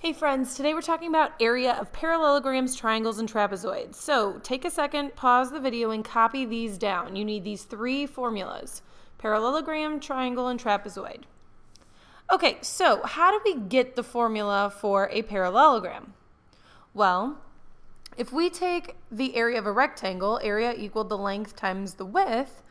Hey friends, today we're talking about area of parallelograms, triangles, and trapezoids. So take a second, pause the video, and copy these down. You need these three formulas: parallelogram, triangle, and trapezoid. Okay, so how do we get the formula for a parallelogram? Well, if we take the area of a rectangle, area equaled the length times the width,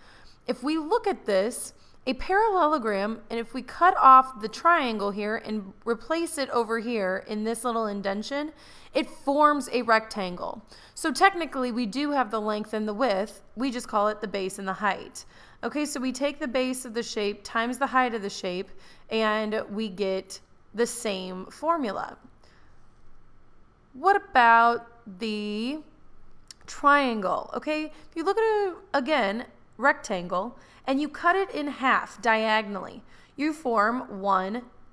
if we look at this, a parallelogram, and if we cut off the triangle here and replace it over here in this little indentation, it forms a rectangle. So technically we do have the length and the width, we just call it the base and the height. Okay, so we take the base of the shape times the height of the shape and we get the same formula. What about the triangle? Okay, if you look at it again, rectangle, and you cut it in half diagonally, you form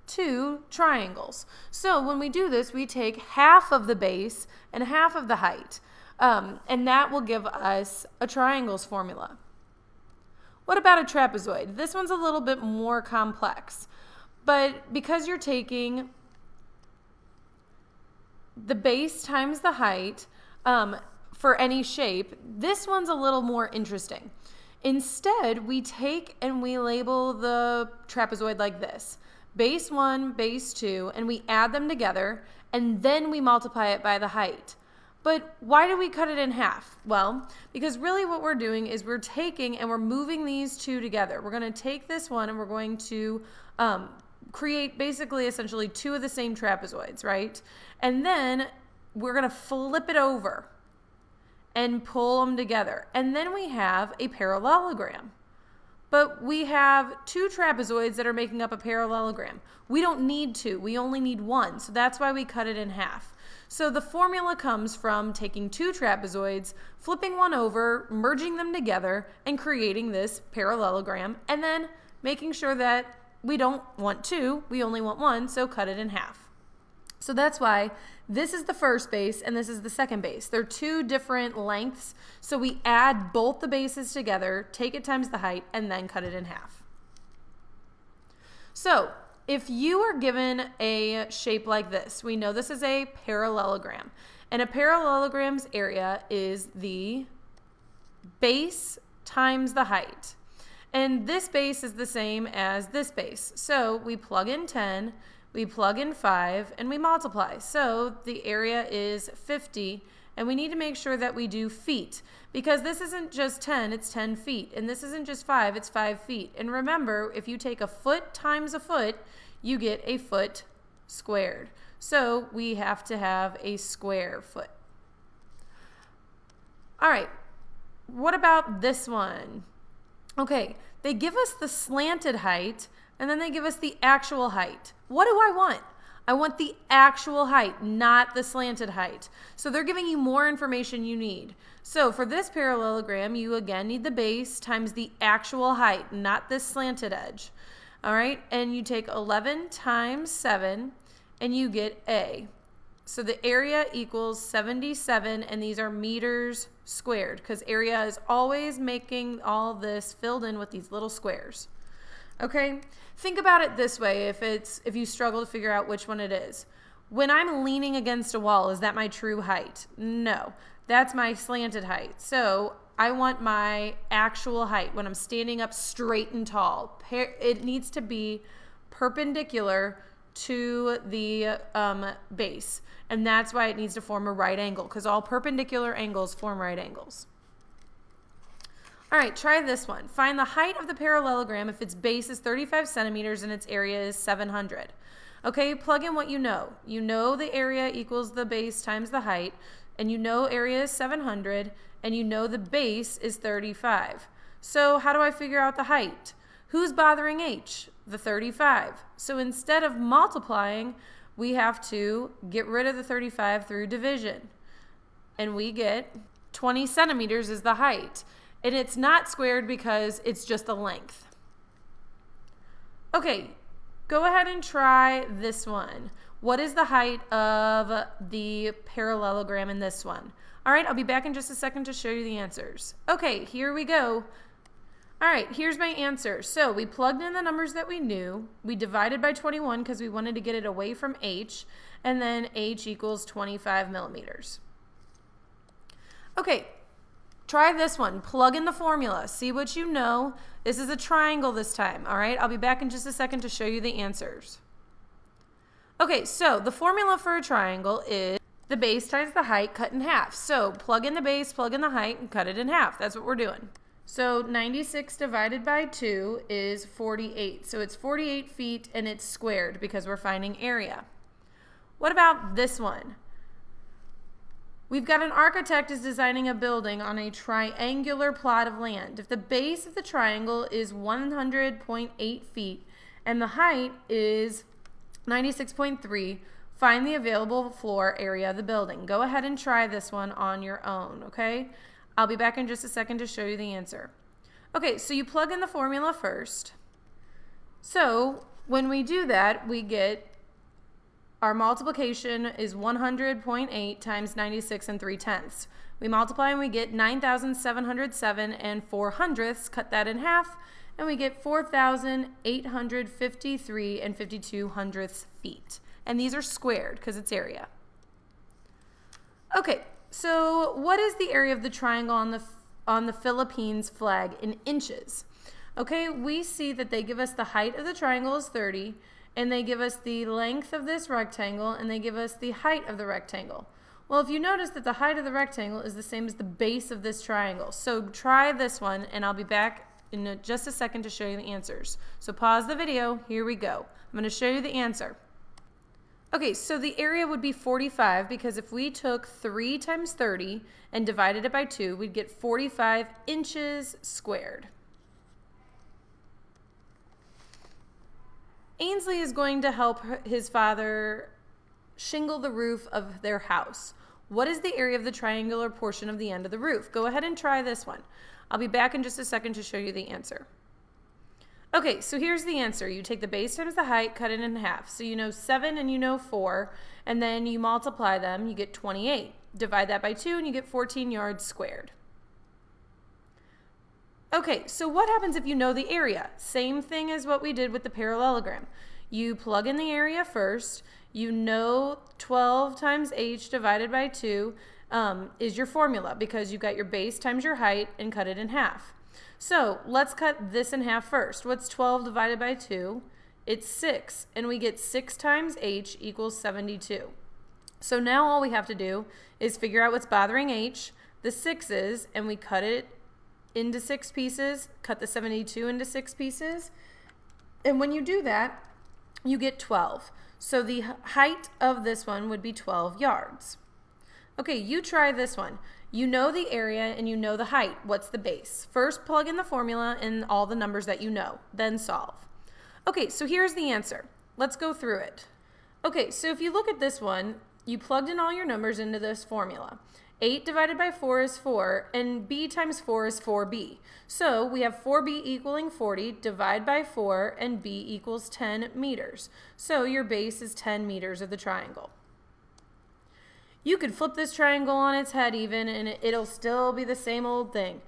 2 triangles. So when we do this, we take half of the base and half of the height, and that will give us a triangle's formula. What about a trapezoid? This one's a little bit more complex, but because you're taking the base times the height for any shape, this one's a little more interesting. Instead, we take and we label the trapezoid like this: base 1, base 2, and we add them together, and then we multiply it by the height. But why do we cut it in half? Well, because really what we're doing is we're taking and we're moving these two together. We're going to take this one and we're going to create basically essentially 2 of the same trapezoids, right? And then we're going to flip it over and pull them together. And then we have a parallelogram. But we have 2 trapezoids that are making up a parallelogram. We don't need 2, we only need 1. So that's why we cut it in half. So the formula comes from taking 2 trapezoids, flipping one over, merging them together, and creating this parallelogram, and then making sure that we don't want 2, we only want 1, so cut it in half. So that's why this is the first base and this is the second base. They're 2 different lengths, so we add both the bases together, take it times the height, and then cut it in half. So if you are given a shape like this, we know this is a parallelogram, and a parallelogram's area is the base times the height. And this base is the same as this base. So we plug in 10, we plug in 5, and we multiply. So the area is 50, and we need to make sure that we do feet, because this isn't just 10, it's 10 feet, and this isn't just 5, it's 5 feet. And remember, if you take a foot times a foot, you get a foot squared. So we have to have a square foot. All right, what about this one? Okay, they give us the slanted height, and then they give us the actual height. What do I want? I want the actual height, not the slanted height. So they're giving you more information you need. So for this parallelogram, you again need the base times the actual height, not this slanted edge. All right, and you take 11 times 7, and you get A. So the area equals 77, and these are meters squared, because area is always making all this filled in with these little squares. Okay, think about it this way if you struggle to figure out which one it is. When I'm leaning against a wall, is that my true height? No, that's my slanted height. So I want my actual height when I'm standing up straight and tall. It needs to be perpendicular to the base, and that's why it needs to form a right angle, because all perpendicular angles form right angles. All right, try this one. Find the height of the parallelogram if its base is 35 centimeters and its area is 700. Okay, plug in what you know. You know the area equals the base times the height, and you know area is 700, and you know the base is 35. So how do I figure out the height? Who's bothering h? The 35. So instead of multiplying, we have to get rid of the 35 through division. And we get 20 centimeters is the height. And it's not squared because it's just the length. Okay, go ahead and try this one. What is the height of the parallelogram in this one? All right, I'll be back in just a second to show you the answers. Okay, here we go. All right, here's my answer. So we plugged in the numbers that we knew. We divided by 21 because we wanted to get it away from h, and then h equals 25 millimeters. Okay, try this one. Plug in the formula. See what you know. This is a triangle this time, all right? I'll be back in just a second to show you the answers. Okay, so the formula for a triangle is the base times the height cut in half. So plug in the base, plug in the height, and cut it in half. That's what we're doing. So 96 divided by 2 is 48. So it's 48 feet and it's squared because we're finding area. What about this one? We've got an architect is designing a building on a triangular plot of land. If the base of the triangle is 100.8 feet and the height is 96.3, find the available floor area of the building. Go ahead and try this one on your own, okay? I'll be back in just a second to show you the answer. Okay, so you plug in the formula first. So when we do that, we get our multiplication is 100.8 times 96 and 3/10. We multiply and we get 9,707 and 4/100. Cut that in half and we get 4,853 and 52/100 feet. And these are squared because it's area. Okay, so what is the area of the triangle on the Philippines flag in inches? Okay, we see that they give us the height of the triangle is 30, and they give us the length of this rectangle, and they give us the height of the rectangle. Well, if you notice that the height of the rectangle is the same as the base of this triangle. So try this one, and I'll be back in just a second to show you the answers. So pause the video. Here we go. I'm going to show you the answer. Okay, so the area would be 45 because if we took 3 times 30 and divided it by 2, we'd get 45 inches squared. Ainsley is going to help his father shingle the roof of their house. What is the area of the triangular portion of the end of the roof? Go ahead and try this one. I'll be back in just a second to show you the answer. Okay, so here's the answer. You take the base times the height, cut it in half. So you know 7 and you know 4, and then you multiply them, you get 28. Divide that by 2 and you get 14 yards squared. Okay, so what happens if you know the area? Same thing as what we did with the parallelogram. You plug in the area first. You know 12 times h divided by 2 is your formula because you've got your base times your height and cut it in half. So let's cut this in half first. What's 12 divided by 2? It's 6, and we get 6 times h equals 72. So now all we have to do is figure out what's bothering h, the 6's, and we cut it into 6 pieces, cut the 72 into 6 pieces, and when you do that, you get 12. So the height of this one would be 12 yards. Okay, you try this one. You know the area and you know the height. What's the base? First, plug in the formula and all the numbers that you know, then solve. Okay, so here's the answer. Let's go through it. Okay, so if you look at this one, you plugged in all your numbers into this formula. 8 divided by 4 is 4, and b times 4 is 4b. So we have 4b equaling 40, divide by 4, and b equals 10 meters. So your base is 10 meters of the triangle. You could flip this triangle on its head even, and it'll still be the same old thing.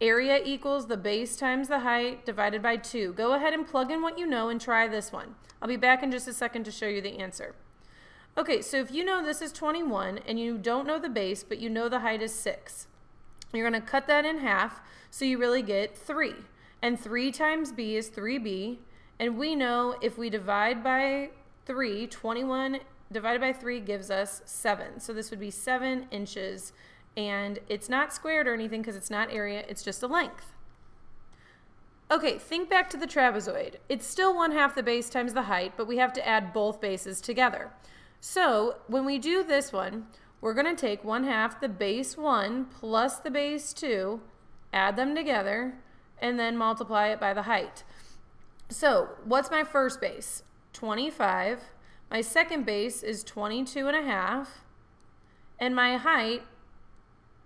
Area equals the base times the height divided by 2. Go ahead and plug in what you know and try this one. I'll be back in just a second to show you the answer. Okay, so if you know this is 21 and you don't know the base, but you know the height is 6, you're going to cut that in half so you really get 3. And 3 times b is 3b, and we know if we divide by 3, 21 divided by 3 gives us 7. So this would be 7 inches, and it's not squared or anything because it's not area, it's just a length. Okay, think back to the trapezoid. It's still 1/2 the base times the height, but we have to add both bases together. So when we do this one, we're going to take 1/2 the base 1 plus the base 2, add them together, and then multiply it by the height. So what's my first base? 25. My second base is 22.5, and my height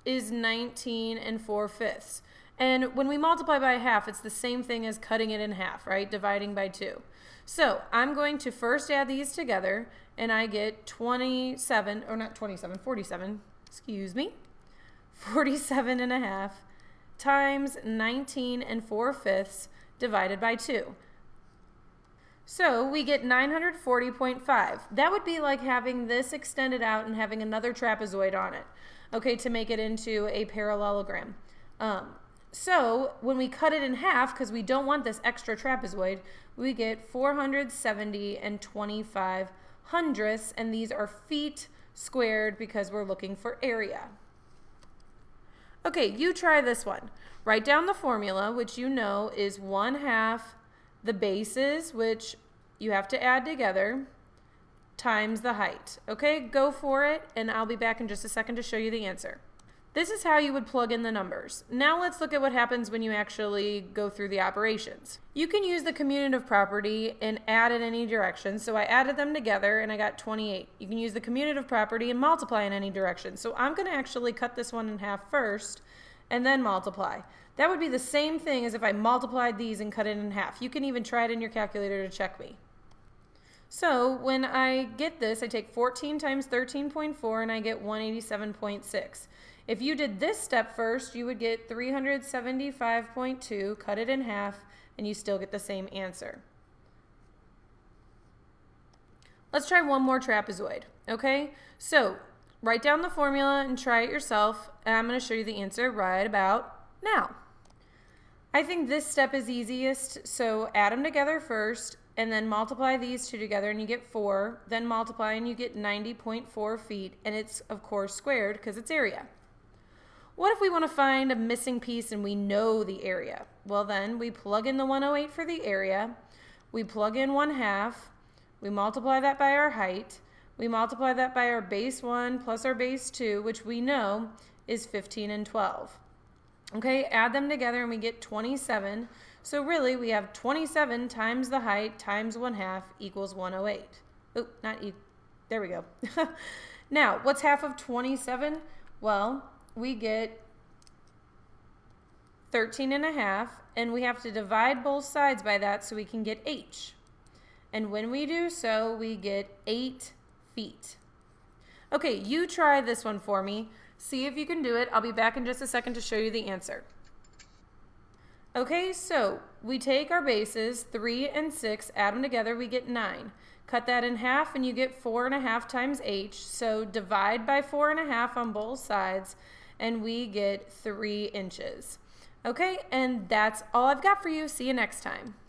is 19 4/5. And when we multiply by half, it's the same thing as cutting it in half, right? Dividing by 2. So I'm going to first add these together, and I get 47, excuse me, 47.5 times 19 4/5 divided by 2. So we get 940.5. That would be like having this extended out and having another trapezoid on it, okay, to make it into a parallelogram. So when we cut it in half, because we don't want this extra trapezoid, we get 470 25 hundredths, and these are feet squared because we're looking for area. Okay, you try this one. Write down the formula, which you know is 1/2 the bases, which you have to add together, times the height. Okay, go for it, and I'll be back in just a second to show you the answer. This is how you would plug in the numbers. Now let's look at what happens when you actually go through the operations. You can use the commutative property and add in any direction. So I added them together and I got 28. You can use the commutative property and multiply in any direction. So I'm going to actually cut this one in half first and then multiply. That would be the same thing as if I multiplied these and cut it in half. You can even try it in your calculator to check me. So when I get this, I take 14 times 13.4 and I get 187.6. If you did this step first, you would get 375.2, cut it in half, and you still get the same answer. Let's try one more trapezoid, okay? So write down the formula and try it yourself, and I'm going to show you the answer right about now. I think this step is easiest, so add them together first, and then multiply these two together and you get 4, then multiply and you get 90.4 feet, and it's of course squared because it's area. What if we want to find a missing piece and we know the area? Well then, we plug in the 108 for the area, we plug in 1/2, we multiply that by our height, we multiply that by our base 1 plus our base 2, which we know is 15 and 12. Okay, add them together and we get 27. So really, we have 27 times the height times 1/2 equals 108. Oh, there we go. Now, what's half of 27? Well, we get 13 1/2, and we have to divide both sides by that so we can get h. And when we do so, we get 8 feet. Okay, you try this one for me. See if you can do it. I'll be back in just a second to show you the answer. Okay, so we take our bases, 3 and 6, add them together, we get 9. Cut that in half and you get 4.5 times h, so divide by 4.5 on both sides, and we get 3 inches. Okay, and that's all I've got for you. See you next time.